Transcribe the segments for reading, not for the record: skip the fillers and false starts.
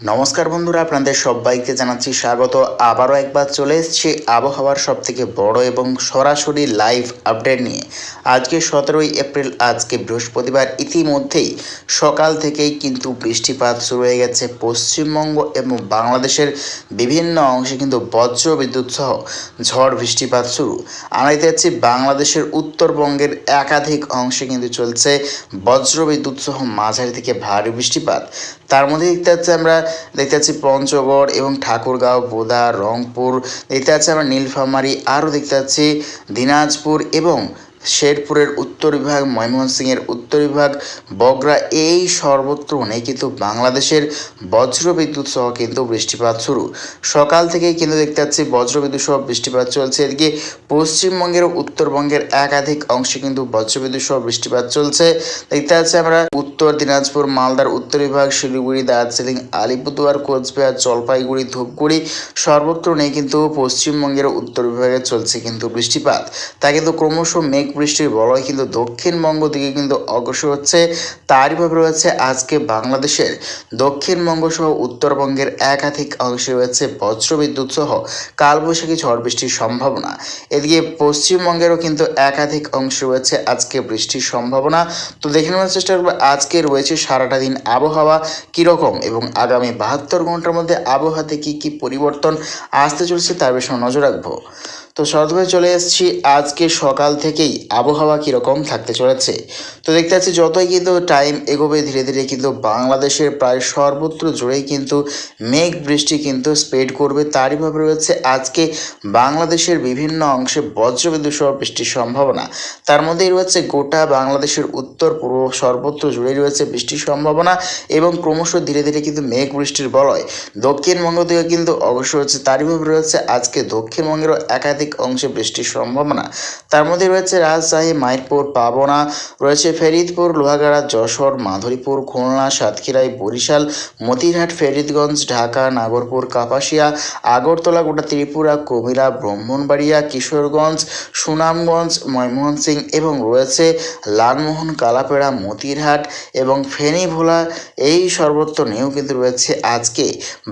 নমস্কার বন্ধুরা, আপনাদের সবাইকে জানাচ্ছি স্বাগত। আবারও একবার চলে এসেছি আবহাওয়ার সবথেকে বড় এবং সরাসরি লাইভ আপডেট নিয়ে। আজকে 17ই এপ্রিল, আজকে বৃহস্পতিবার। ইতিমধ্যেই সকাল থেকেই কিন্তু বৃষ্টিপাত শুরু হয়ে গেছে পশ্চিমবঙ্গ এবং বাংলাদেশের বিভিন্ন অংশে, কিন্তু বজ্র বিদ্যুৎ সহ ঝড় বৃষ্টিপাত শুরু। আমরা দেখতে পাচ্ছি বাংলাদেশের উত্তরবঙ্গের একাধিক অংশে কিন্তু চলছে বজ্র বিদ্যুৎ সহ মাঝারি থেকে ভারী বৃষ্টিপাত। তার মধ্যে দেখতে পাচ্ছি পঞ্চগড় এবং ঠাকুরগাঁও, বোদা, রংপুর, দেখতে পাচ্ছি আমরা নীলফামারী, আরও দেখতে পাচ্ছি দিনাজপুর এবং শেরপুরের উত্তর বিভাগ, ময়মনসিংহের উত্তর বিভাগ, বগুড়া, এই সর্বত্র নেই কিন্তু বাংলাদেশের বজ্রবিদ্যুৎ সহ কিন্তু বৃষ্টিপাত শুরু। সকাল থেকেই কিন্তু দেখতে পাচ্ছি বজ্রবিদ্যুৎ সহ বৃষ্টিপাত চলছে। এদিকে পশ্চিমবঙ্গের ও উত্তরবঙ্গের একাধিক অংশে কিন্তু বজ্রবিদ্যুৎ সহ বৃষ্টিপাত চলছে। দেখতে পাচ্ছি আমরা উত্তর দিনাজপুর, মালদার উত্তর বিভাগ, শিলিগুড়ি, দার্জিলিং, আলিপুরদুয়ার, কোচবিহার, জলপাইগুড়ি, ধূপগুড়ি, সর্বত্র নেই কিন্তু পশ্চিমবঙ্গের উত্তর বিভাগে চলছে কিন্তু বৃষ্টিপাত। তা কিন্তু ক্রমশ মেঘ বৃষ্টির বলয় কিন্তু দক্ষিণবঙ্গ দিকে কিন্তু অগ্রসর হচ্ছে। তারই ভাবে রয়েছে আজকে বাংলাদেশের দক্ষিণবঙ্গ সহ উত্তরবঙ্গের একাধিক অংশে রয়েছে বজ্রবিদ্যুৎ সহ কালবৈশাখী ঝড় বৃষ্টির সম্ভাবনা। এদিকে পশ্চিমবঙ্গেরও কিন্তু একাধিক অংশে রয়েছে আজকে বৃষ্টির সম্ভাবনা। তো দেখে নেওয়ার চেষ্টা করবো আজকে রয়েছে সারাটা দিন আবহাওয়া কীরকম এবং আগামী 72 ঘন্টার মধ্যে আবহাওয়াতে কী কী পরিবর্তন আসতে চলছে তার বিষয়ে নজর রাখবো। তো সর্বপ্রথমে চলে এসেছি আজকে সকাল থেকেই আবহাওয়া কীরকম থাকতে চলেছে। তো দেখতে পাচ্ছি যতই কিন্তু টাইম এগোবে ধীরে ধীরে কিন্তু বাংলাদেশের প্রায় সর্বত্র জুড়েই কিন্তু মেঘ বৃষ্টি কিন্তু স্প্রেড করবে। তারই ভাবে রয়েছে আজকে বাংলাদেশের বিভিন্ন অংশে বজ্রবিদ্যুৎ সহ বৃষ্টির সম্ভাবনা। তার মধ্যেই রয়েছে গোটা বাংলাদেশের উত্তর পূর্ব সর্বত্র জুড়েই রয়েছে বৃষ্টির সম্ভাবনা এবং ক্রমশ ধীরে ধীরে কিন্তু মেঘ বৃষ্টির বলয় দক্ষিণবঙ্গ থেকে কিন্তু অগ্রসর হচ্ছে। তারই ভাবে রয়েছে আজকে দক্ষিণবঙ্গেরও একাধিক অংশে বৃষ্টির সম্ভাবনা। তার মধ্যে রয়েছে রাজশাহী, মাইরপুর, পাবনা, রয়েছে ফরিদপুর, লোহাগাড়া, যশোর, মাধবীপুর, খুলনা, সাতক্ষীরায়, বরিশাল, মতিরহাট, ফরিদগঞ্জ, ঢাকা, নাগরপুর, কাপাসিয়া, আগরতলা, গোটা ত্রিপুরা, কুমিল্লা, ব্রাহ্মণবাড়িয়া, কিশোরগঞ্জ, সুনামগঞ্জ, ময়মনসিংহ এবং রয়েছে লালমোহন, কালাপেড়া, মতিরহাট এবং ফেনী, ভোলা, এই সর্বত্র নিয়েও কিন্তু রয়েছে আজকে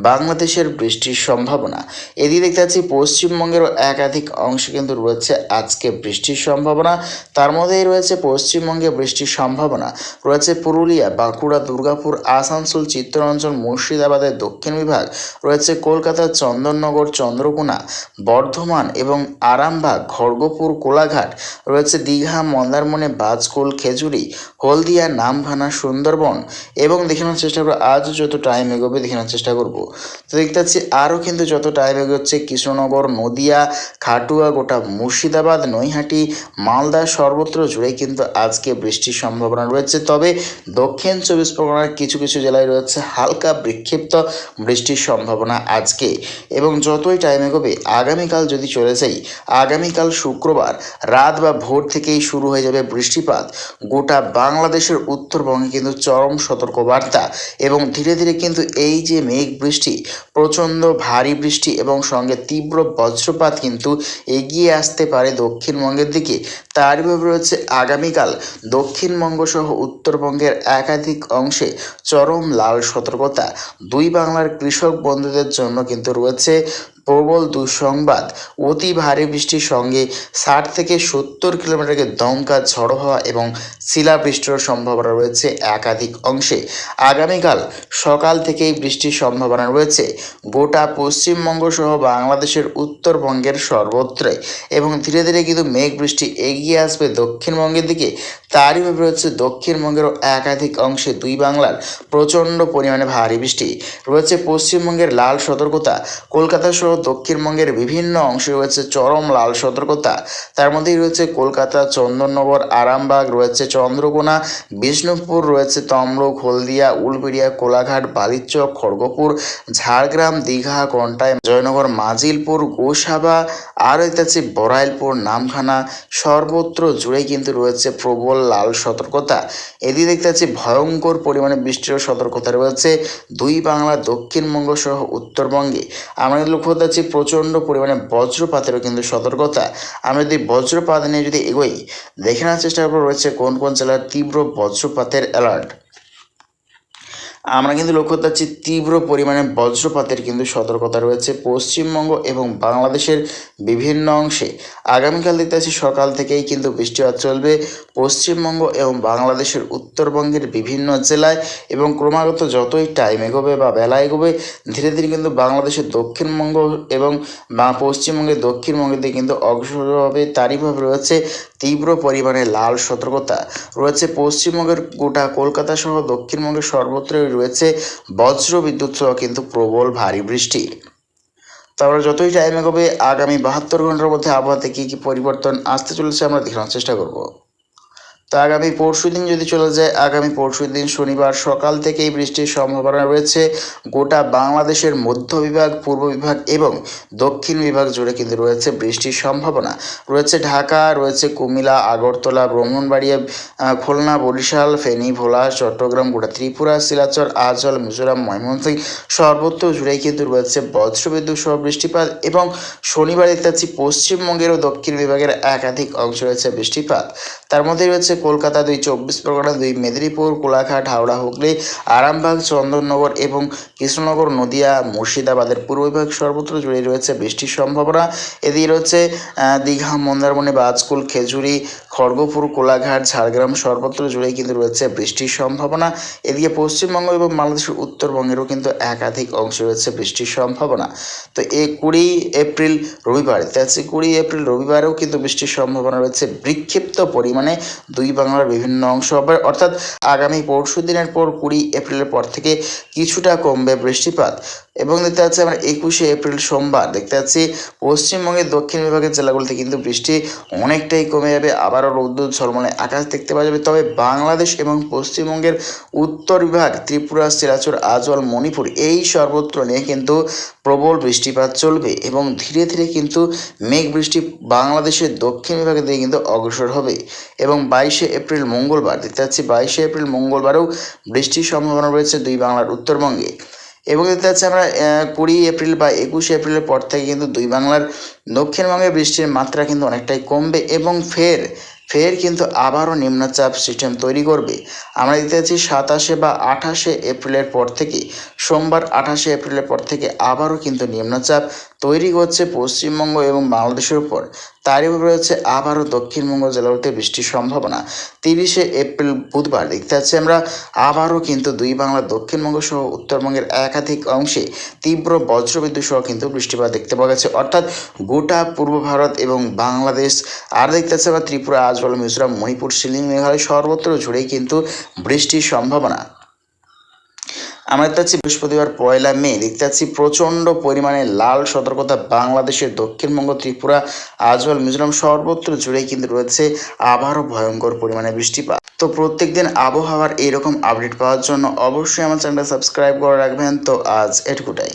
বাংলাদেশের বৃষ্টির সম্ভাবনা। এদিকে দেখতে পাচ্ছি পশ্চিমবঙ্গেরও একাধিক অংশে কিন্তু রয়েছে আজকে বৃষ্টির সম্ভাবনা। তার মধ্যেই রয়েছে পশ্চিমবঙ্গে বৃষ্টির সম্ভাবনা রয়েছে পুরুলিয়া, বাঁকুড়া, দুর্গাপুর, আসানসোল, চিত্তরঞ্জন, মুর্শিদাবাদের দক্ষিণ বিভাগ, রয়েছে কলকাতা, চন্দননগর, চন্দ্রকোনা, বর্ধমান এবং আরামবাগ, খড়গপুর, কোলাঘাট, রয়েছে দীঘা, মন্দারমণি, বাজকুল, খেজুরি, হলদিয়া, নামখানা, সুন্দরবন এবং দেখে নেওয়ার চেষ্টা করবো আজও যত টাইম এগোবে দেখে নেওয়ার চেষ্টা করবো। তো দেখতে পাচ্ছি আরও কিন্তু যত টাইম এগোচ্ছে কৃষ্ণনগর, নদিয়া, খাটুয়া, গোটা মুর্শিদাবাদ, নৈহাটি, মালদা, সর্বত্র জুড়ে কিন্তু আজকে বৃষ্টির সম্ভাবনা রয়েছে। তবে দক্ষিণ 24 পরগনার কিছু কিছু জেলায় রয়েছে হালকা বিক্ষিপ্ত বৃষ্টির সম্ভাবনা আজকে। এবং যতই টাইম এগোবে আগামীকাল যদি চলে যাই, আগামীকাল শুক্রবার রাত বা ভোর থেকেই শুরু হয়ে যাবে বৃষ্টিপাত। গোটা বাংলাদেশের উত্তরবঙ্গে কিন্তু চরম সতর্কবার্তা এবং ধীরে ধীরে কিন্তু এই যে মেঘ বৃষ্টি, প্রচণ্ড ভারী বৃষ্টি এবং সঙ্গে তীব্র বজ্রপাত কিন্তু এগিয়ে আসতে পারে দক্ষিণবঙ্গের দিকে। তার ভাবে রয়েছে আগামীকাল দক্ষিণবঙ্গ সহ উত্তরবঙ্গের একাধিক অংশে চরম লাল সতর্কতা। দুই বাংলার কৃষক বন্ধুদের জন্য কিন্তু রয়েছে প্রবল দুঃসংবাদ। অতি ভারী বৃষ্টির সঙ্গে 60 থেকে 70 কিলোমিটারের দমকা ঝড়ো হওয়া এবং শিলাবৃষ্টির সম্ভাবনা রয়েছে একাধিক অংশে। আগামীকাল সকাল থেকেই বৃষ্টির সম্ভাবনা রয়েছে গোটা পশ্চিমবঙ্গ সহ বাংলাদেশের উত্তরবঙ্গের সর্বত্রে এবং ধীরে ধীরে কিন্তু মেঘ বৃষ্টি এগিয়ে আসবে দক্ষিণবঙ্গের দিকে। তারই ভাবে রয়েছে দক্ষিণবঙ্গেরও একাধিক অংশে দুই বাংলার প্রচণ্ড পরিমাণে ভারী বৃষ্টি রয়েছে। পশ্চিমবঙ্গের লাল সতর্কতা, কলকাতা সহ দক্ষিণবঙ্গের বিভিন্ন অংশে রয়েছে চরম লাল সতর্কতা। তার মধ্যেই রয়েছে কলকাতা, চন্দননগর, আরামবাগ, রয়েছে চন্দ্রকোনা, বিষ্ণুপুর, রয়েছে তমলুক, হলদিয়া, উলবেড়িয়া, কোলাঘাট, বালিচক, খড়গপুর, ঝাড়গ্রাম, দীঘা, কন্টাই, জয়নগর, মাজিলপুর, গোসাবা, আর দেখতে বড়াইলপুর, নামখানা, সর্বত্র জুড়ে কিন্তু রয়েছে প্রবল লাল সতর্কতা। এদিকে দেখতে পাচ্ছি ভয়ঙ্কর পরিমাণে বৃষ্টির সতর্কতা রয়েছে দুই বাংলা, দক্ষিণবঙ্গ সহ উত্তরবঙ্গে। আমরা লক্ষ্য করতে পাচ্ছি প্রচণ্ড পরিমাণে বজ্রপাতেরও কিন্তু সতর্কতা। আমরা যদি বজ্রপাত নিয়ে যদি এগোই, দেখে নেওয়ার চেষ্টা করবো রয়েছে কোন কোন জেলার তীব্র বজ্রপাতের অ্যালার্ট। আমরা কিন্তু লক্ষ্য করতে পারছি তীব্র পরিমাণে বজ্রপাতের কিন্তু সতর্কতা রয়েছে পশ্চিমবঙ্গ এবং বাংলাদেশের বিভিন্ন অংশে। আগামীকাল দেখতে পাচ্ছি সকাল থেকেই কিন্তু বৃষ্টিপাত চলবে পশ্চিমবঙ্গ এবং বাংলাদেশের উত্তরবঙ্গের বিভিন্ন জেলায়, এবং ক্রমাগত যতই টাইম এগোবে বা বেলা এগোবে ধীরে ধীরে কিন্তু বাংলাদেশের দক্ষিণবঙ্গ এবং পশ্চিমবঙ্গের দক্ষিণবঙ্গের দিকে কিন্তু অগ্রসর হবে। তারইভাবে রয়েছে তীব্র পরিমাণে লাল সতর্কতা রয়েছে পশ্চিমবঙ্গের গোটা কলকাতা সহ দক্ষিণবঙ্গের সর্বত্রই রয়েছে বজ্র বিদ্যুৎ সহ কিন্তু প্রবল ভারী বৃষ্টি। তারপরে যতই টাইম এগোবে আগামী 72 ঘন্টার মধ্যে আবহাওয়াতে কী কী পরিবর্তন আসতে চলেছে আমরা দেখানোর চেষ্টা করব। তো আগামী পরশু দিন যদি চলে যায়, আগামী পরশু দিন শনিবার সকাল থেকেই বৃষ্টির সম্ভাবনা রয়েছে গোটা বাংলাদেশের মধ্য বিভাগ, পূর্ব বিভাগ এবং দক্ষিণ বিভাগ জুড়ে কিন্তু রয়েছে বৃষ্টির সম্ভাবনা রয়েছে। ঢাকা রয়েছে, কুমিল্লা, আগরতলা, ব্রাহ্মণবাড়িয়া, খুলনা, বরিশাল, ফেনী, ভোলা, চট্টগ্রাম, গোটা ত্রিপুরা, শিলাচর, আজল, মিজোরাম, ময়মনসিংহ সর্বত্র জুড়েই কিন্তু রয়েছে বজ্রবিদ্যুৎ সহ বৃষ্টিপাত। এবং শনিবার দেখতে পাচ্ছি পশ্চিমবঙ্গের ও দক্ষিণ বিভাগের একাধিক অংশ রয়েছে বৃষ্টিপাত। তার মধ্যে রয়েছে কলকাতা, 2 24 পরগনা, 2 মেদিনীপুর, কোলাঘাট, হাওড়া, হুগলি, আরামবাগ, চন্দননগর এবং কৃষ্ণনগর, নদিয়া, মুর্শিদাবাদের পূর্ব বিভাগ সর্বত্র জুড়ে রয়েছে বৃষ্টির সম্ভাবনা। এদিকে রয়েছে দীঘা, মন্দারমণি, বাজকুল, খেজুরি, খড়গপুর, কোলাঘাট, ঝাড়গ্রাম সর্বত্র জুড়েই কিন্তু রয়েছে বৃষ্টির সম্ভাবনা। এদিকে পশ্চিমবঙ্গ এবং বাংলাদেশের উত্তরবঙ্গেরও কিন্তু একাধিক অংশে রয়েছে বৃষ্টির সম্ভাবনা। তো 20 এপ্রিল রবিবার, তাছাড়া 20 এপ্রিল রবিবারেও কিন্তু বৃষ্টির সম্ভাবনা রয়েছে বিক্ষিপ্ত পরিমাণে দুই বাংলার বিভিন্ন অংশ হবে, অর্থাৎ আগামী পরশু দিনের পর 20 এপ্রিলের পর থেকে কিছুটা কমবে বৃষ্টিপাত। এবং দেখতে পাচ্ছি আমরা 21 এপ্রিল সোমবার দেখতে পাচ্ছি পশ্চিমবঙ্গের দক্ষিণ বিভাগের জেলাগুলিতে কিন্তু বৃষ্টি অনেকটাই কমে যাবে, আবারও রৌদ্র ঝলমলে আকাশ দেখতে পাওয়া যাবে। তবে বাংলাদেশ এবং পশ্চিমবঙ্গের উত্তর বিভাগ, ত্রিপুরা, শিলাচর, আজল, মণিপুর এই সর্বত্র নিয়ে কিন্তু প্রবল বৃষ্টিপাত চলবে এবং ধীরে ধীরে কিন্তু মেঘ বৃষ্টি বাংলাদেশের দক্ষিণ বিভাগের দিকে কিন্তু অগ্রসর হবে। এবং 22 এপ্রিল মঙ্গলবার দেখতে পাচ্ছি 22 এপ্রিল মঙ্গলবারেও বৃষ্টির সম্ভাবনা রয়েছে দুই বাংলার উত্তরবঙ্গে। এবং দেখতে পাচ্ছি আমরা 20 এপ্রিল বা 21 এপ্রিলের পর থেকে কিন্তু দুই বাংলার দক্ষিণবঙ্গে বৃষ্টির মাত্রা কিন্তু অনেকটাই কমবে এবং ফের কিন্তু আবারও নিম্নচাপ সিস্টেম তৈরি করবে। আমরা দেখতে পাচ্ছি 27 বা 28 এপ্রিলের পর থেকে, সোমবার 28 এপ্রিলের পর থেকে আবারও কিন্তু নিম্নচাপ তৈরি করছে পশ্চিমবঙ্গ এবং বাংলাদেশের উপর। তারই উপরে রয়েছে আবারও দক্ষিণবঙ্গ জেলাগুলিতে বৃষ্টির সম্ভাবনা। 30 এপ্রিল বুধবার দেখতে পাচ্ছি আমরা আবারও কিন্তু দুই বাংলার দক্ষিণবঙ্গ সহ উত্তরবঙ্গের একাধিক অংশে তীব্র বজ্রবিদ্যুৎ সহ কিন্তু বৃষ্টিপাত দেখতে পাওয়া গেছে, অর্থাৎ গোটা পূর্ব ভারত এবং বাংলাদেশ, আর দেখতে পাচ্ছি আমরা ত্রিপুরা, আজল, মিজোরাম, মণিপুর, শিলিং, মেঘালয় সর্বত্র জুড়েই কিন্তু বৃষ্টির সম্ভাবনা। আমরা দেখতে পাচ্ছি বৃহস্পতিবার 1 মে দেখতে পাচ্ছি প্রচণ্ড পরিমাণে লাল সতর্কতা বাংলাদেশের দক্ষিণবঙ্গ, ত্রিপুরা, আজল, মিজোরাম সর্বত্র জুড়েই কিন্তু রয়েছে আবারও ভয়ঙ্কর পরিমাণে বৃষ্টিপাত। তো প্রত্যেক দিন আবহাওয়ার এইরকম আপডেট পাওয়ার জন্য অবশ্যই আমার চ্যানেলটা সাবস্ক্রাইব করে রাখবেন। তো আজ এটুকুটাই।